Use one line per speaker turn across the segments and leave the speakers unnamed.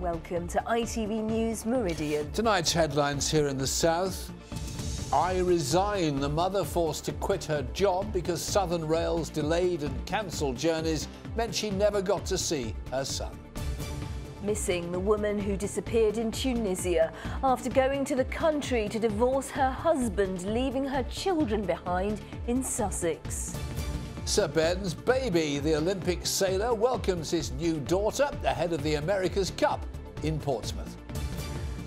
Welcome to ITV News Meridian.
Tonight's headlines here in the south. I resign. The mother forced to quit her job because Southern Rail's delayed and cancelled journeys meant she never got to see her son.
Missing the woman who disappeared in Tunisia after going to the country to divorce her husband, leaving her children behind in Sussex.
Sir Ben's baby, the Olympic sailor, welcomes his new daughter ahead of the America's Cup in Portsmouth.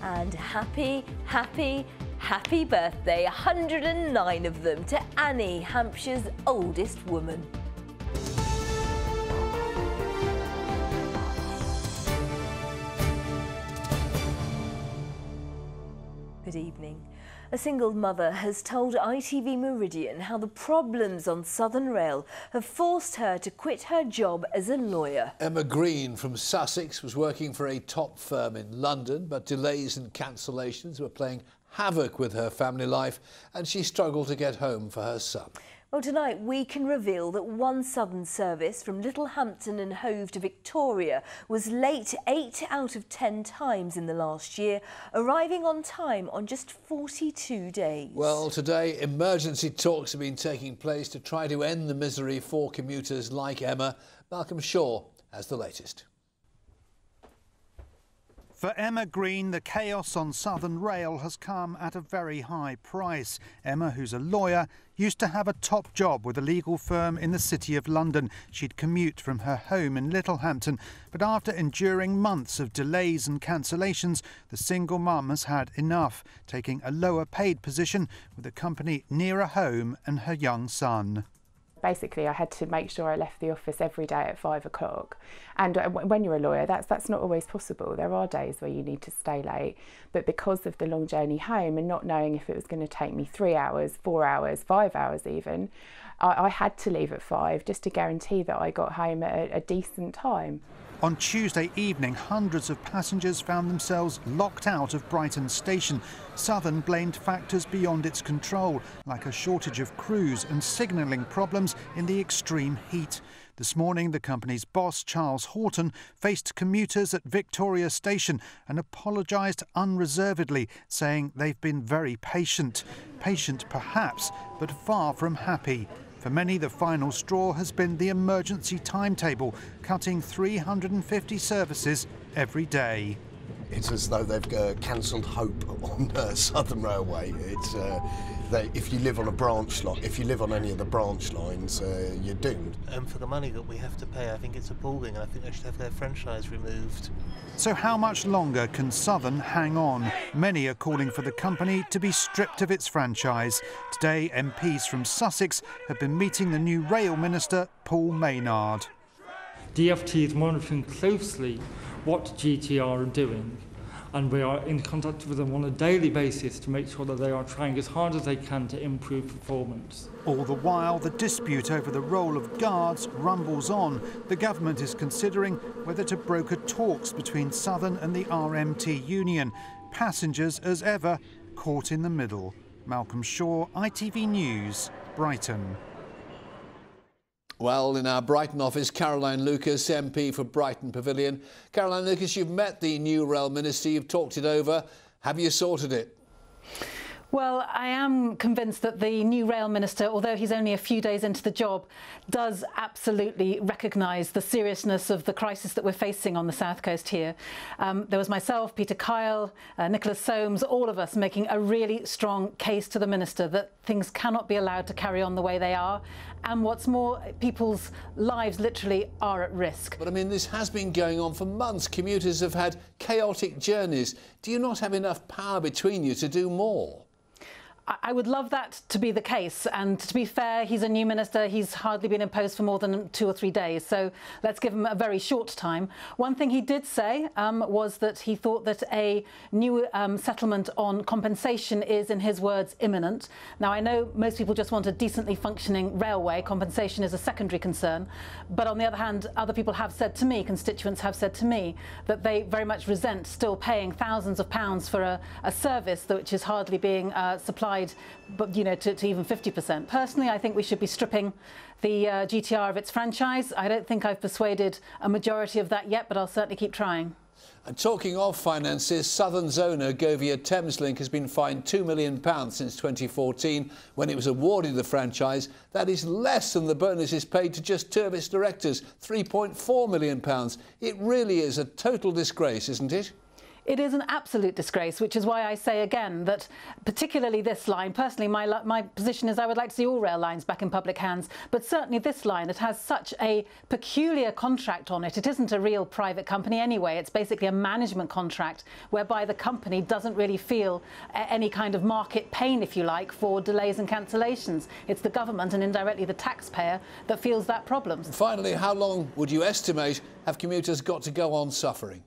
And happy birthday, 109 of them, to Annie, Hampshire's oldest woman. Good evening. A single mother has told ITV Meridian how the problems on Southern Rail have forced her to quit her job as a lawyer.
Emma Green from Sussex was working for a top firm in London, but delays and cancellations were playing havoc with her family life and she struggled to get home for her son.
Well, tonight we can reveal that one Southern service from Littlehampton and Hove to Victoria was late 8 out of 10 times in the last year, arriving on time on just 42 days.
Well, today emergency talks have been taking place to try to end the misery for commuters like Emma. Malcolm Shaw has the latest.
For Emma Green, the chaos on Southern Rail has come at a very high price. Emma, who's a lawyer, used to have a top job with a legal firm in the City of London. She'd commute from her home in Littlehampton, but after enduring months of delays and cancellations, the single mum has had enough, taking a lower paid position with a company nearer home and her young son.
Basically, I had to make sure I left the office every day at 5 o'clock. And when you're a lawyer, that's not always possible. There are days where you need to stay late. But because of the long journey home and not knowing if it was going to take me 3 hours, 4 hours, 5 hours even, I had to leave at 5 just to guarantee that I got home at a decent time.
On Tuesday evening, hundreds of passengers found themselves locked out of Brighton station. Southern blamed factors beyond its control, like a shortage of crews and signalling problems in the extreme heat. This morning, the company's boss, Charles Horton, faced commuters at Victoria Station and apologised unreservedly, saying they've been very patient. Patient, perhaps, but far from happy. For many, the final straw has been the emergency timetable, cutting 350 services every day.
It's as though they've cancelled hope on Southern Railway. It's if you live on a branch line, if you live on any of the branch lines, you're doomed.
And for the money that we have to pay, I think it's appalling, and I think they should have their franchise removed.
So how much longer can Southern hang on? Many are calling for the company to be stripped of its franchise. Today, MPs from Sussex have been meeting the new rail minister, Paul Maynard.
DfT is monitoring closely what GTR are doing, and we are in contact with them on a daily basis to make sure that they are trying as hard as they can to improve performance.
All the while, the dispute over the role of guards rumbles on. The government is considering whether to broker talks between Southern and the RMT union. Passengers, as ever, caught in the middle. Malcolm Shaw, ITV News, Brighton.
Well, in our Brighton office, Caroline Lucas, MP for Brighton Pavilion. Caroline Lucas, you've met the new rail minister, you've talked it over. Have you sorted it?
Well, I am convinced that the new rail minister, although he's only a few days into the job, does absolutely recognise the seriousness of the crisis that we're facing on the south coast here. There was myself, Peter Kyle, Nicholas Soames, all of us making a really strong case to the minister that things cannot be allowed to carry on the way they are. And what's more, people's lives literally are at risk.
But I mean, this has been going on for months. Commuters have had chaotic journeys. Do you not have enough power between you to do more?
I would love that to be the case, and to be fair, he's a new minister. He's hardly been in post for more than 2 or 3 days, so let's give him a very short time. One thing he did say was that he thought that a new settlement on compensation is, in his words, imminent. Now, I know most people just want a decently functioning railway. Compensation is a secondary concern, but on the other hand, other people have said to me, constituents have said to me, that they very much resent still paying thousands of pounds for a service which is hardly being supplied, but to even 50%. Personally, I think we should be stripping the GTR of its franchise. I don't think I've persuaded a majority of that yet, but I'll certainly keep trying.
And talking of finances, Southern's owner, Govia Thameslink, has been fined £2 million since 2014 when it was awarded the franchise. That is less than the bonuses paid to just two of its directors, £3.4 million. It really is a total disgrace, isn't it?
It is an absolute disgrace, which is why I say again that particularly this line, personally my position is I would like to see all rail lines back in public hands, but certainly this line that has such a peculiar contract on it. It isn't a real private company anyway, it's basically a management contract whereby the company doesn't really feel any kind of market pain, if you like, for delays and cancellations. It's the government and indirectly the taxpayer that feels that problem.
Finally, how long would you estimate have commuters got to go on suffering?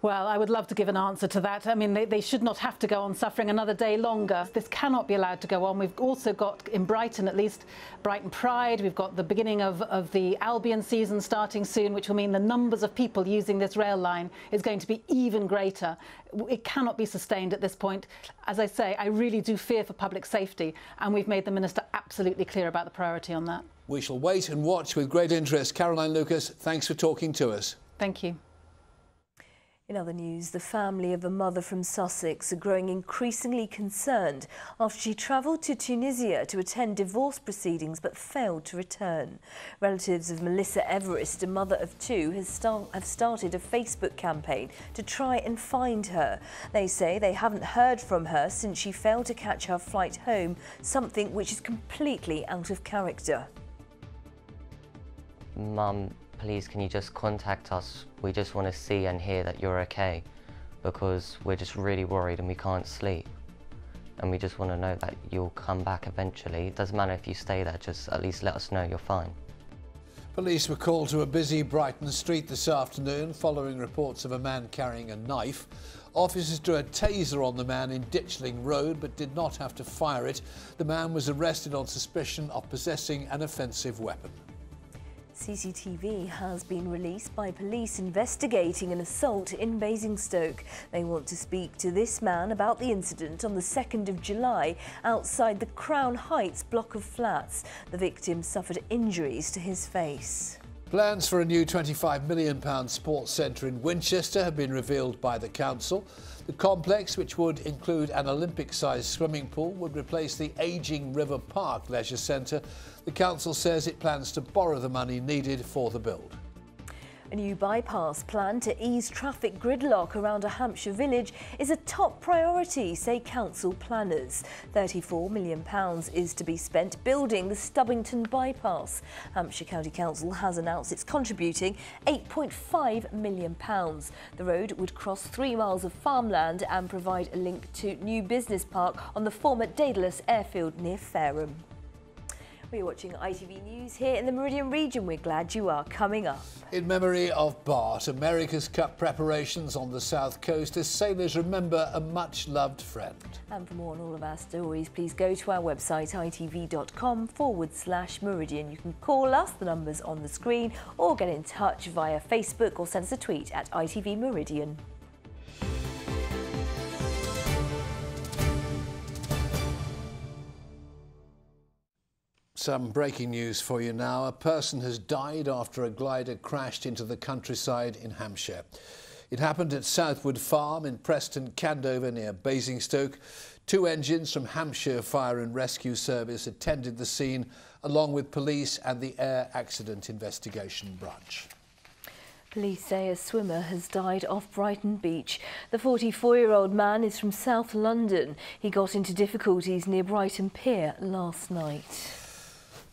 Well, I would love to give an answer to that. I mean, they should not have to go on suffering another day longer. This cannot be allowed to go on. We've also got, in Brighton at least, Brighton Pride. We've got the beginning of the Albion season starting soon, which will mean the numbers of people using this rail line is going to be even greater. It cannot be sustained at this point. As I say, I really do fear for public safety, and we've made the Minister absolutely clear about the priority on that.
We shall wait and watch with great interest. Caroline Lucas, thanks for talking to us.
Thank you.
In other news, the family of a mother from Sussex are growing increasingly concerned after she travelled to Tunisia to attend divorce proceedings but failed to return. Relatives of Melissa Everest, a mother of two, have started a Facebook campaign to try and find her. They say they haven't heard from her since she failed to catch her flight home, something which is completely out of character.
Mum, please can you just contact us? We just want to see and hear that you're okay, because we're just really worried and we can't sleep. And we just want to know that you'll come back eventually. It doesn't matter if you stay there, just at least let us know you're fine.
Police were called to a busy Brighton street this afternoon following reports of a man carrying a knife. Officers drew a taser on the man in Ditchling Road but did not have to fire it. The man was arrested on suspicion of possessing an offensive weapon.
CCTV has been released by police investigating an assault in Basingstoke. They want to speak to this man about the incident on the 2nd of July outside the Crown Heights block of flats. The victim suffered injuries to his face.
Plans for a new £25 million sports centre in Winchester have been revealed by the council. The complex, which would include an Olympic-sized swimming pool, would replace the ageing River Park Leisure Centre. The council says it plans to borrow the money needed for the build.
A new bypass plan to ease traffic gridlock around a Hampshire village is a top priority, say council planners. £34 million is to be spent building the Stubbington bypass. Hampshire County Council has announced it's contributing £8.5 million. The road would cross 3 miles of farmland and provide a link to New Business Park on the former Daedalus airfield near Fareham. We're watching ITV News here in the Meridian region. We're glad you are. Coming up.
In memory of Bart, America's Cup preparations on the south coast as sailors remember a much-loved friend.
And for more on all of our stories, please go to our website itv.com/Meridian. You can call us, the number's on the screen, or get in touch via Facebook or send us a tweet at ITV Meridian.
Some breaking news for you now. A person has died after a glider crashed into the countryside in Hampshire. It happened at Southwood Farm in Preston Candover near Basingstoke. 2 engines from Hampshire Fire and Rescue Service attended the scene along with police and the Air Accident Investigation Branch.
Police say a swimmer has died off Brighton Beach. The 44-year-old man is from South London. He got into difficulties near Brighton Pier last night.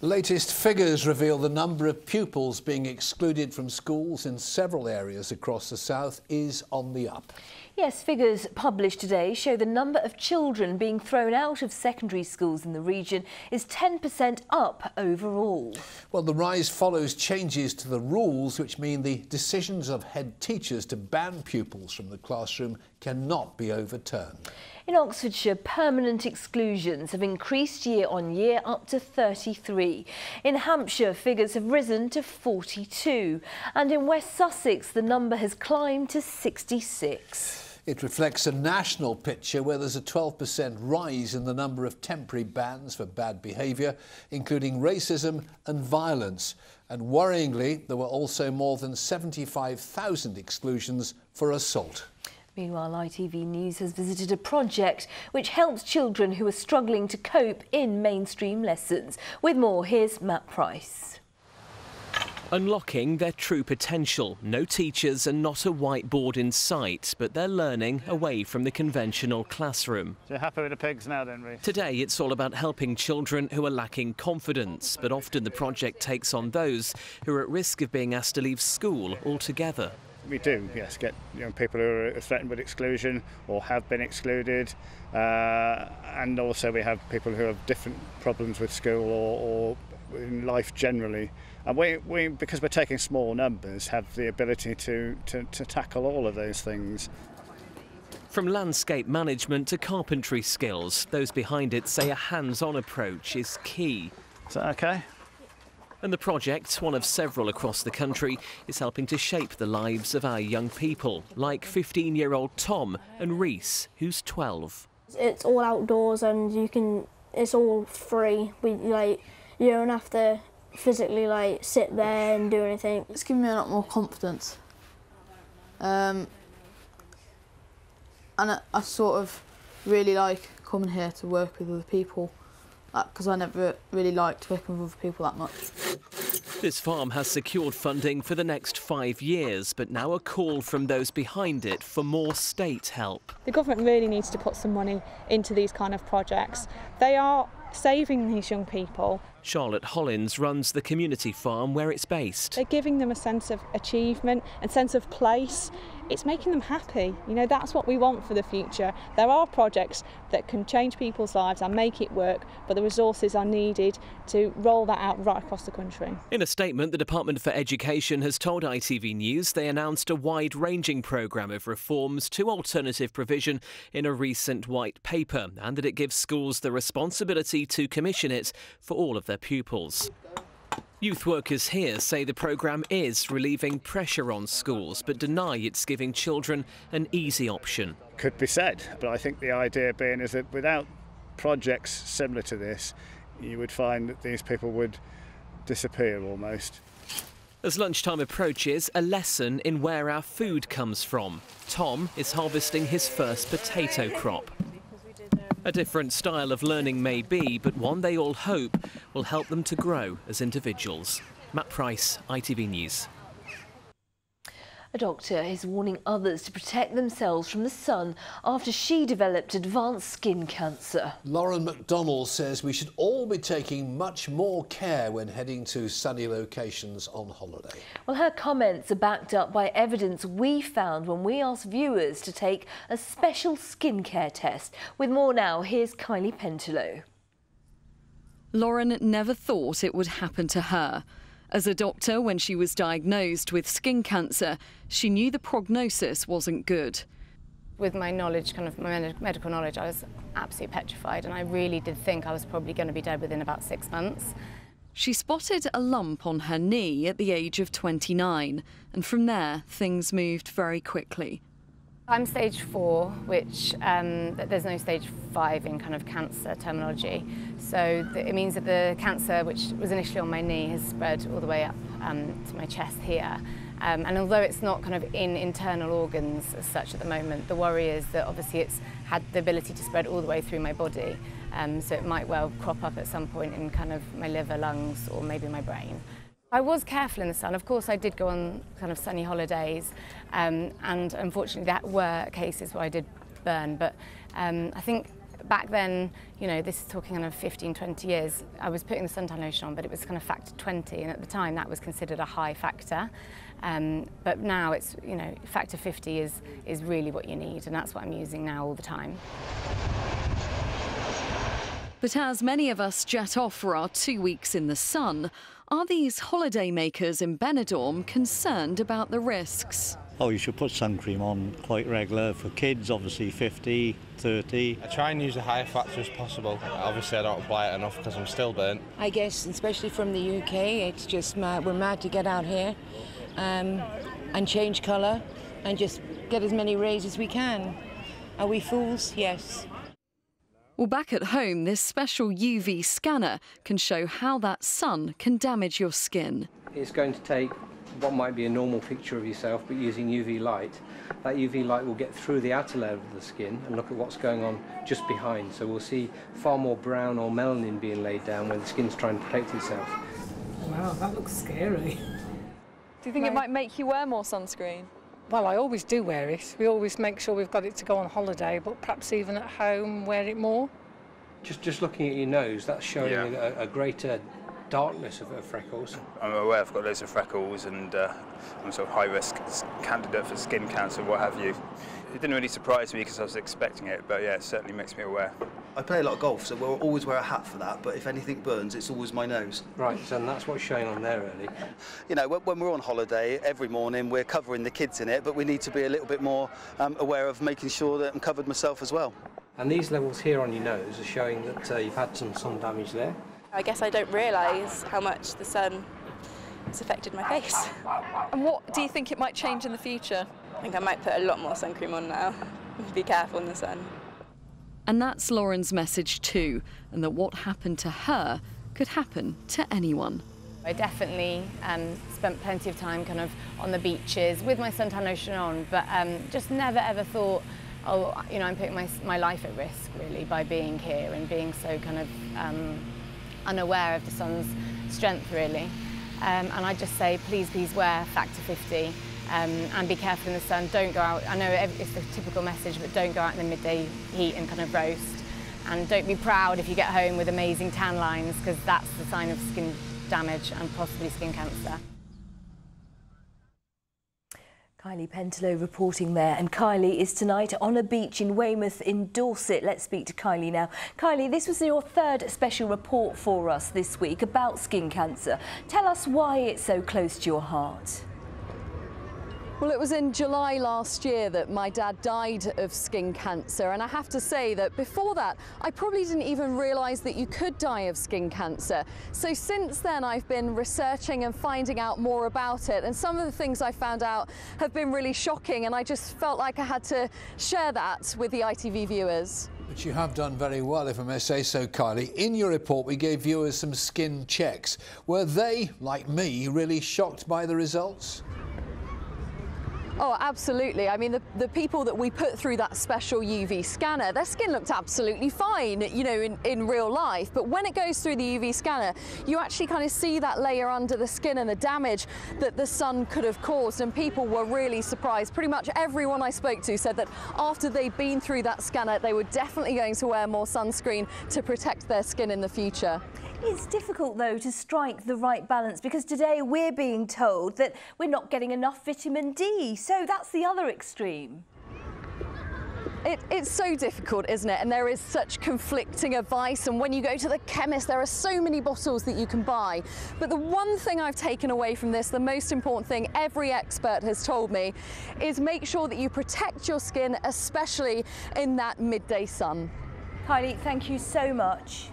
Latest figures reveal the number of pupils being excluded from schools in several areas across the south is on the up.
Yes, figures published today show the number of children being thrown out of secondary schools in the region is 10% up overall.
Well, the rise follows changes to the rules which mean the decisions of head teachers to ban pupils from the classroom cannot be overturned.
In Oxfordshire, permanent exclusions have increased year on year up to 33. In Hampshire, figures have risen to 42. And in West Sussex, the number has climbed to 66.
It reflects a national picture where there's a 12% rise in the number of temporary bans for bad behaviour, including racism and violence. And worryingly, there were also more than 75,000 exclusions for assault.
Meanwhile, ITV News has visited a project which helps children who are struggling to cope in mainstream lessons. With more, here's Matt Price.
Unlocking their true potential. No teachers and not a whiteboard in sight, but they're learning away from the conventional classroom.
So you're happy with the pigs now then, Reece?
Today it's all about helping children who are lacking confidence, but often the project takes on those who are at risk of being asked to leave school altogether.
We do, yes, get young people who are threatened with exclusion or have been excluded, and also we have people who have different problems with school or in life generally. And we, because we're taking small numbers, have the ability to tackle all of those things.
From landscape management to carpentry skills, those behind it say a hands-on approach is key.
Is that okay?
And the project, one of several across the country, is helping to shape the lives of our young people, like 15-year-old Tom and Reece, who's 12.
It's all outdoors and it's all free. You don't have to physically sit there and do anything.
It's given me a lot more confidence. And I sort of really like coming here to work with other people, because I never really liked working with other people that much.
This farm has secured funding for the next 5 years, but now a call from those behind it for more state help.
The government really needs to put some money into these kind of projects. They are saving these young people.
Charlotte Hollins runs the community farm where it's based.
They're giving them a sense of achievement and sense of place. It's making them happy. You know, that's what we want for the future. There are projects that can change people's lives and make it work, but the resources are needed to roll that out right across the country.
In a statement, the Department for Education has told ITV News they announced a wide-ranging programme of reforms to alternative provision in a recent white paper, and that it gives schools the responsibility to commission it for all of their pupils. Youth workers here say the programme is relieving pressure on schools, but deny it's giving children an easy option.
Could be said, but I think the idea being is that without projects similar to this, you would find that these people would disappear almost.
As lunchtime approaches, a lesson in where our food comes from. Tom is harvesting his first potato crop. A different style of learning may be, but one they all hope will help them to grow as individuals. Matt Price, ITV News.
A doctor is warning others to protect themselves from the sun after she developed advanced skin cancer.
Lauren McDonnell says we should all be taking much more care when heading to sunny locations on holiday.
Well, her comments are backed up by evidence we found when we asked viewers to take a special skincare test. With more now, here's Kylie Pentelow.
Lauren never thought it would happen to her. As a doctor, when she was diagnosed with skin cancer, she knew the prognosis wasn't good.
With my knowledge, kind of my medical knowledge, I was absolutely petrified, and I really did think I was probably going to be dead within about 6 months.
She spotted a lump on her knee at the age of 29, and from there, things moved very quickly.
I'm stage 4, which there's no stage 5 in kind of cancer terminology. So it means that the cancer, which was initially on my knee, has spread all the way up to my chest here. And although it's not kind of in internal organs as such at the moment, the worry is that obviously it's had the ability to spread all the way through my body. So it might well crop up at some point in kind of my liver, lungs, or maybe my brain. I was careful in the sun. Of course, I did go on kind of sunny holidays, and unfortunately there were cases where I did burn. But I think back then, you know, this is talking kind of 15, 20 years, I was putting the suntan lotion on, but it was kind of factor 20, and at the time that was considered a high factor. But now it's, you know, factor 50 is really what you need, and that's what I'm using now all the time.
But as many of us jet off for our 2 weeks in the sun, are these holidaymakers in Benidorm concerned about the risks?
Oh, you should put sun cream on quite regular. For kids, obviously 50, 30.
I try and use a higher factor as possible. Obviously, I don't apply it enough because I'm still burnt.
I guess, especially from the UK, it's just mad. We're mad to get out here and change colour and just get as many rays as we can. Are we fools? Yes.
Well, back at home, this special UV scanner can show how that sun can damage your skin.
It's going to take what might be a normal picture of yourself, but using UV light. That UV light will get through the outer layer of the skin and look at what's going on just behind. So we'll see far more brown or melanin being laid down when the skin's trying to protect itself.
Wow, that looks scary.
Do you think it might make you wear more sunscreen?
Well, I always do wear it. We always make sure we've got it to go on holiday, but perhaps even at home wear it more.
Just looking at your nose, that's showing a greater darkness of freckles.
I'm aware I've got loads of freckles and I'm sort of high-risk candidate for skin cancer, what have you. It didn't really surprise me because I was expecting it, but yeah, it certainly makes me aware.
I play a lot of golf, so we'll always wear a hat for that, but if anything burns, it's always my nose.
Right, so that's what's showing on there, really.
You know, when we're on holiday, every morning we're covering the kids in it, but we need to be a little bit more aware of making sure that I'm covered myself as well.
And these levels here on your nose are showing that you've had some sun damage there.
I guess I don't realise how much the sun has affected my face.
And what do you think it might change in the future?
I think I might put a lot more sun cream on now. Be careful in the sun.
And that's Lauren's message too, and that what happened to her could happen to anyone.
I definitely spent plenty of time kind of on the beaches with my suntan lotion on, but just never ever thought, oh, you know, I'm putting my life at risk really by being here and being so kind of unaware of the sun's strength really. And I just say, please wear factor 50 and be careful in the sun. Don't go out, I know it's the typical message, but don't go out in the midday heat and kind of roast. And don't be proud if you get home with amazing tan lines, because that's the sign of skin damage and possibly skin cancer.
Kylie Pentelow reporting there, and Kylie is tonight on a beach in Weymouth in Dorset. Let's speak to Kylie now. Kylie, this was your third special report for us this week about skin cancer. Tell us why it's so close to your heart.
Well, it was in July last year that my dad died of skin cancer, and I have to say that before that I probably didn't even realise that you could die of skin cancer. So since then I've been researching and finding out more about it, and some of the things I found out have been really shocking, and I just felt like I had to share that with the ITV viewers.
But you have done very well, if I may say so, Kylie. In your report, we gave viewers some skin checks. Were they, like me, really shocked by the results?
Oh, absolutely. I mean, the people that we put through that special UV scanner, their skin looked absolutely fine, you know, in real life. But when it goes through the UV scanner, you actually kind of see that layer under the skin and the damage that the sun could have caused. And people were really surprised. Pretty much everyone I spoke to said that after they'd been through that scanner, they were definitely going to wear more sunscreen to protect their skin in the future.
It's difficult, though, to strike the right balance, because today we're being told that we're not getting enough vitamin D. So that's the other extreme.
It's so difficult, isn't it? And there is such conflicting advice, and when you go to the chemist there are so many bottles that you can buy. But the one thing I've taken away from this, the most important thing every expert has told me, is make sure that you protect your skin, especially in that midday sun.
Kylie, thank you so much.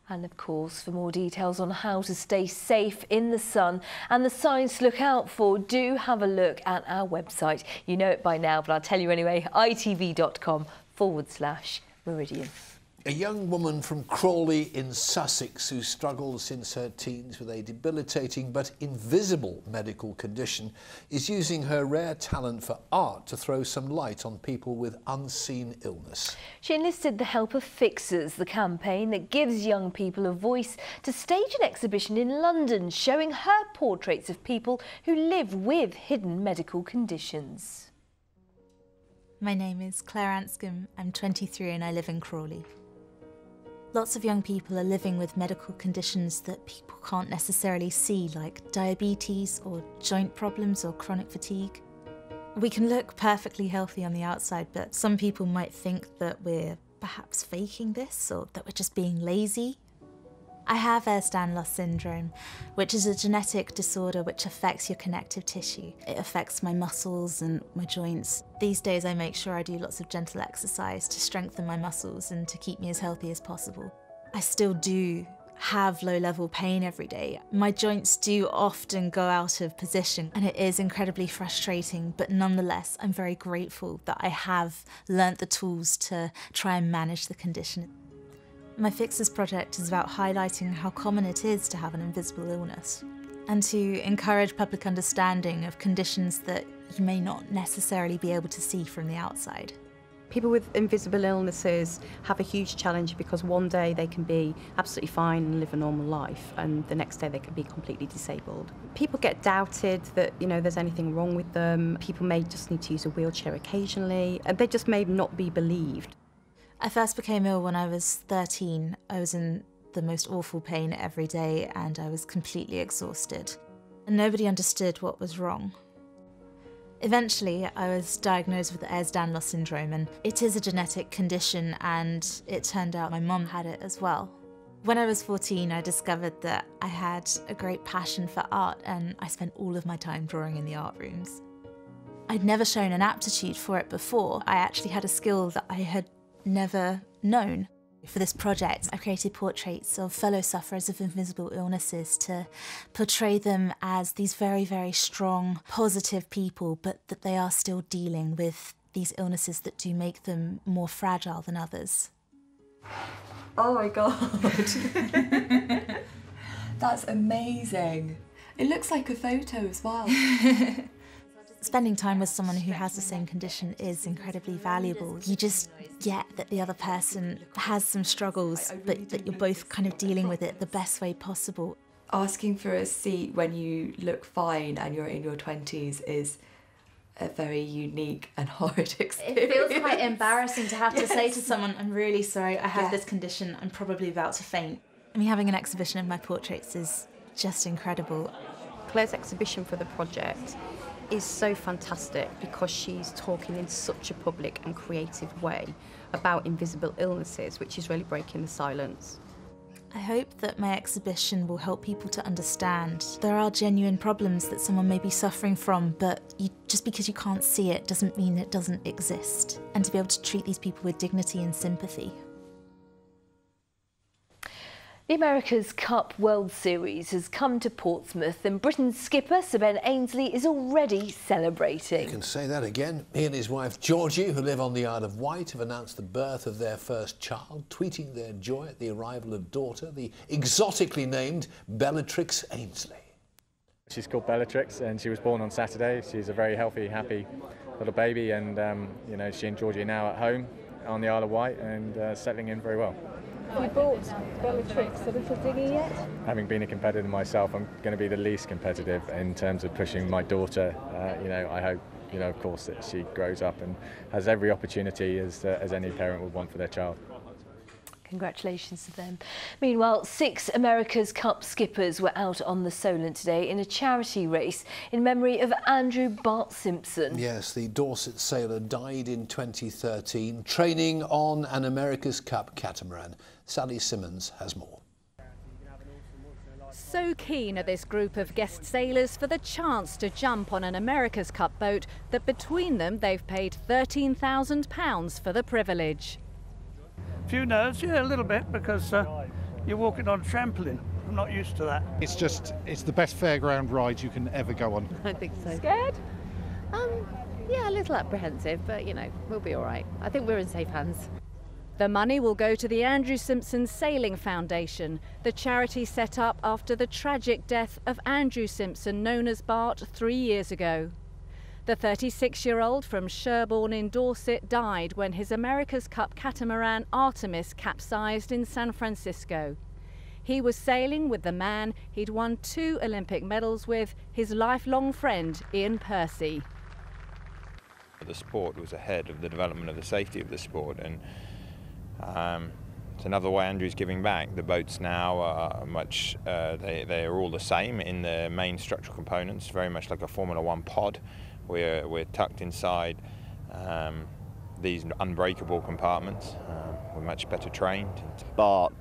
And of course, for more details on how to stay safe in the sun and the signs to look out for, do have a look at our website. You know it by now, but I'll tell you anyway, itv.com/Meridian.
A young woman from Crawley in Sussex who struggled since her teens with a debilitating but invisible medical condition is using her rare talent for art to throw some light on people with unseen illness.
She enlisted the help of Fixers, the campaign that gives young people a voice, to stage an exhibition in London showing her portraits of people who live with hidden medical conditions.
My name is Claire Anscombe, I'm 23 and I live in Crawley. Lots of young people are living with medical conditions that people can't necessarily see, like diabetes or joint problems or chronic fatigue. We can look perfectly healthy on the outside, but some people might think that we're perhaps faking this or that we're just being lazy. I have Ehlers-Danlos syndrome, which is a genetic disorder which affects your connective tissue. It affects my muscles and my joints. These days I make sure I do lots of gentle exercise to strengthen my muscles and to keep me as healthy as possible. I still do have low-level pain every day. My joints do often go out of position and it is incredibly frustrating, but nonetheless I'm very grateful that I have learnt the tools to try and manage the condition. My Fixes project is about highlighting how common it is to have an invisible illness and to encourage public understanding of conditions that you may not necessarily be able to see from the outside.
People with invisible illnesses have a huge challenge because one day they can be absolutely fine and live a normal life, and the next day they can be completely disabled. People get doubted that, you know, there's anything wrong with them. People may just need to use a wheelchair occasionally, and they just may not be believed.
I first became ill when I was 13. I was in the most awful pain every day and I was completely exhausted. And nobody understood what was wrong. Eventually, I was diagnosed with Ehlers-Danlos syndrome, and it is a genetic condition, and it turned out my mum had it as well. When I was 14, I discovered that I had a great passion for art, and I spent all of my time drawing in the art rooms. I'd never shown an aptitude for it before. I actually had a skill that I had never known. For this project, I created portraits of fellow sufferers of invisible illnesses to portray them as these very, very strong, positive people, but that they are still dealing with these illnesses that do make them more fragile than others.
Oh my God. That's amazing. It looks like a photo as well.
Spending time with someone who has the same condition is incredibly valuable. You just get that the other person has some struggles, but that you're both kind of dealing with it the best way possible.
Asking for a seat when you look fine and you're in your 20s is a very unique and horrid experience.
It feels quite embarrassing to have to say to someone, I'm really sorry, I have this condition, I'm probably about to faint. I mean, having an exhibition of my portraits is just incredible.
Claire's exhibition for the project is so fantastic because she's talking in such a public and creative way about invisible illnesses, which is really breaking the silence.
I hope that my exhibition will help people to understand there are genuine problems that someone may be suffering from, but just because you can't see it doesn't mean it doesn't exist, and to be able to treat these people with dignity and sympathy.
The America's Cup World Series has come to Portsmouth, and Britain's skipper Sir Ben Ainslie is already celebrating.
You can say that again. He and his wife Georgie, who live on the Isle of Wight, have announced the birth of their first child, tweeting their joy at the arrival of daughter, the exotically named Bellatrix Ainslie.
She's called Bellatrix and she was born on Saturday. She's a very healthy, happy little baby, and you know, she and Georgie are now at home on the Isle of Wight and settling in very well.
Have you bought Bellatrix a little dinghy yet?
Having been a competitor myself, I'm going to be the least competitive in terms of pushing my daughter. You know, I hope, you know, of course, that she grows up and has every opportunity as any parent would want for their child.
Congratulations to them. Meanwhile, 6 America's Cup skippers were out on the Solent today in a charity race in memory of Andrew Bart Simpson.
Yes, the Dorset sailor died in 2013, training on an America's Cup catamaran. Sally Simmons has more.
So keen are this group of guest sailors for the chance to jump on an America's Cup boat that between them they've paid £13,000 for the privilege.
Few nerves, yeah, a little bit, because you're walking on a trampoline. I'm not used to that.
It's the best fairground ride you can ever go on.
I think so.
Scared?
Yeah, a little apprehensive, but you know, we'll be all right. I think we're in safe hands.
The money will go to the Andrew Simpson Sailing Foundation, the charity set up after the tragic death of Andrew Simpson, known as Bart, 3 years ago. The 36-year-old from Sherborne in Dorset died when his America's Cup catamaran Artemis capsized in San Francisco. He was sailing with the man he'd won 2 Olympic medals with, his lifelong friend Ian Percy.
The sport was ahead of the development of the safety of the sport, and it's another way Andrew's giving back. The boats now are much, they are all the same in the main structural components, very much like a Formula One pod. We're tucked inside these unbreakable compartments. We're much better trained.
Bart,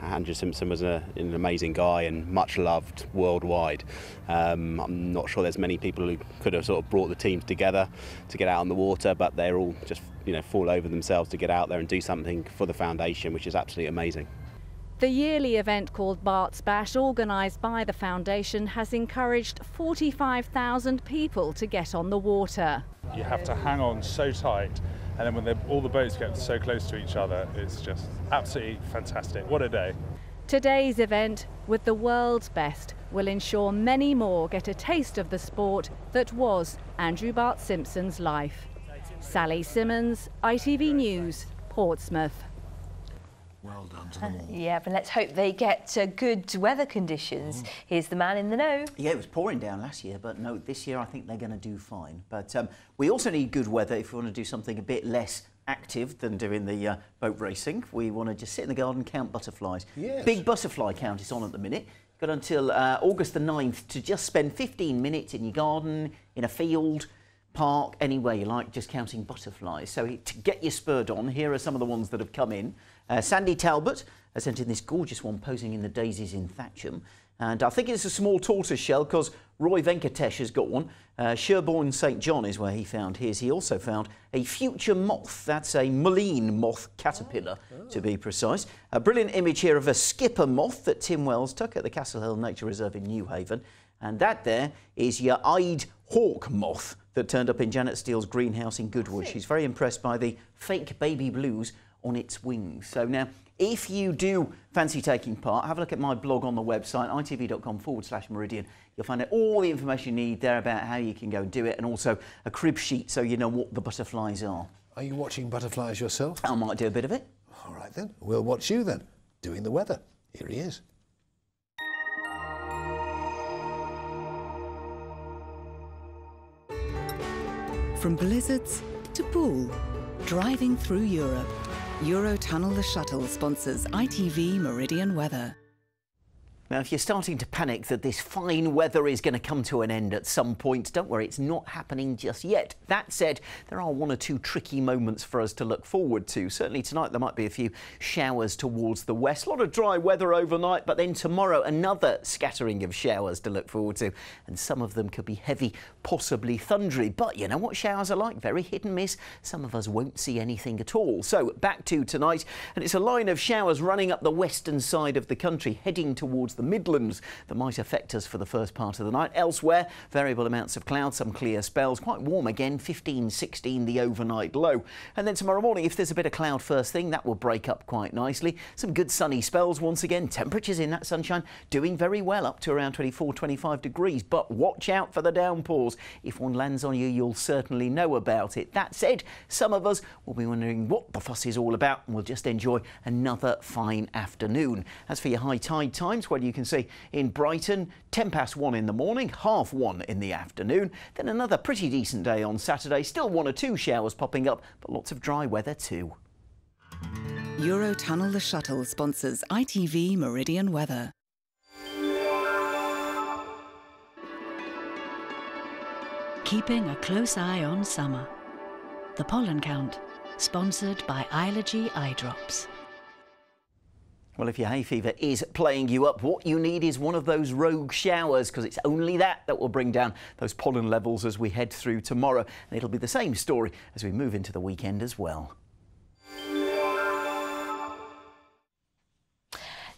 Andrew Simpson was an amazing guy and much loved worldwide. I'm not sure there's many people who could have sort of brought the teams together to get out on the water, but they're all just, you know, fall over themselves to get out there and do something for the foundation, which is absolutely amazing.
The yearly event called Bart's Bash, organised by the foundation, has encouraged 45,000 people to get on the water.
You have to hang on so tight
and then when all the boats get so close to each other, it's just absolutely fantastic. What a day.
Today's event, with the world's best, will ensure many more get a taste of the sport that was Andrew Bart Simpson's life. Sally Simmons, ITV News, Portsmouth.
Well done to them all.
Yeah, but let's hope they get good weather conditions. Here's the man in the know.
Yeah, it was pouring down last year, but no, this year I think they're going to do fine. But we also need good weather if we want to do something a bit less active than doing the boat racing. We want to just sit in the garden, count butterflies.
Yes.
Big butterfly count is on at the minute. Got until August the 9th to just spend 15 minutes in your garden, in a field, park, anywhere you like, just counting butterflies. So to get you spurred on, here are some of the ones that have come in. Sandy Talbot has sent in this gorgeous one posing in the daisies in Thatcham. And I think it's a small tortoise shell because Roy Venkatesh has got one. Sherborne St John is where he found his. He also found a future moth. That's a mullein moth caterpillar, to be precise. A brilliant image here of a skipper moth that Tim Wells took at the Castle Hill Nature Reserve in Newhaven. And that there is your eyed hawk moth that turned up in Janet Steele's greenhouse in Goodwood. She's very impressed by the fake baby blues on its wings. So now, if you do fancy taking part, have a look at my blog on the website, itv.com/Meridian. You'll find out all the information you need there about how you can go and do it, and also a crib sheet so you know what the butterflies are.
Are you watching butterflies yourself?
I might do a bit of it.
All right then, we'll watch you then, doing the weather. Here he is.
From blizzards to pool, driving through Europe. Eurotunnel the Shuttle sponsors ITV Meridian Weather.
Now, if you're starting to panic that this fine weather is going to come to an end at some point, don't worry, it's not happening just yet. That said, there are one or two tricky moments for us to look forward to. Certainly tonight there might be a few showers towards the west. A lot of dry weather overnight, but then tomorrow another scattering of showers to look forward to. And some of them could be heavy, possibly thundery. But you know what showers are like? Very hit and miss. Some of us won't see anything at all. So back to tonight, and it's a line of showers running up the western side of the country, heading towards the Midlands that might affect us for the first part of the night. Elsewhere, variable amounts of cloud, some clear spells, quite warm again, 15, 16 the overnight low. And then tomorrow morning, if there's a bit of cloud first thing, that will break up quite nicely. Some good sunny spells once again. Temperatures in that sunshine doing very well, up to around 24, 25 degrees. But watch out for the downpours. If one lands on you, you'll certainly know about it. That said, some of us will be wondering what the fuss is all about, and we'll just enjoy another fine afternoon. As for your high tide times, well, you can see in Brighton, 1:10 in the morning, 1:30 in the afternoon. Then another pretty decent day on Saturday. Still one or two showers popping up, but lots of dry weather too.
Eurotunnel the Shuttle sponsors ITV Meridian Weather.
Keeping a close eye on summer. The Pollen Count, sponsored by Ilogy Eye Drops.
Well, if your hay fever is playing you up, what you need is one of those rogue showers, because it's only that will bring down those pollen levels as we head through tomorrow. And it'll be the same story as we move into the weekend as well.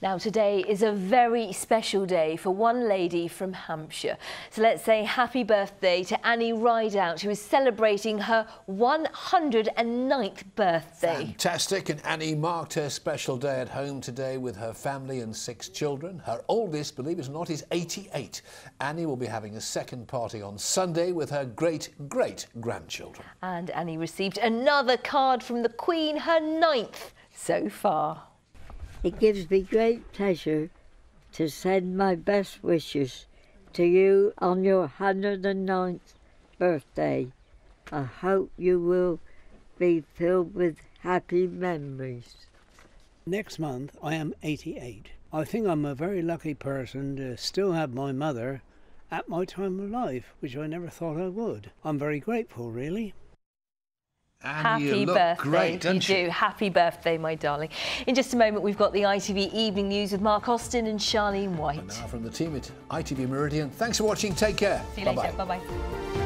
Now, today is a very special day for one lady from Hampshire. So let's say happy birthday to Annie Rideout, who is celebrating her 109th birthday.
Fantastic, and Annie marked her special day at home today with her family and 6 children. Her oldest, believe it or not, is 88. Annie will be having a second party on Sunday with her great-great-grandchildren.
And Annie received another card from the Queen, her 9th so far.
It gives me great pleasure to send my best wishes to you on your 109th birthday. I hope you will be filled with happy memories.
Next month I am 88. I think I'm a very lucky person to still have my mother at my time of life, which I never thought I would. I'm very grateful, really.
And
happy birthday, great, you do. Happy birthday, my darling. In just a moment, we've got the ITV Evening News with Mark Austin and Charlene White.
And now from the team at ITV Meridian, thanks for watching. Take care.
See you later. Bye-bye.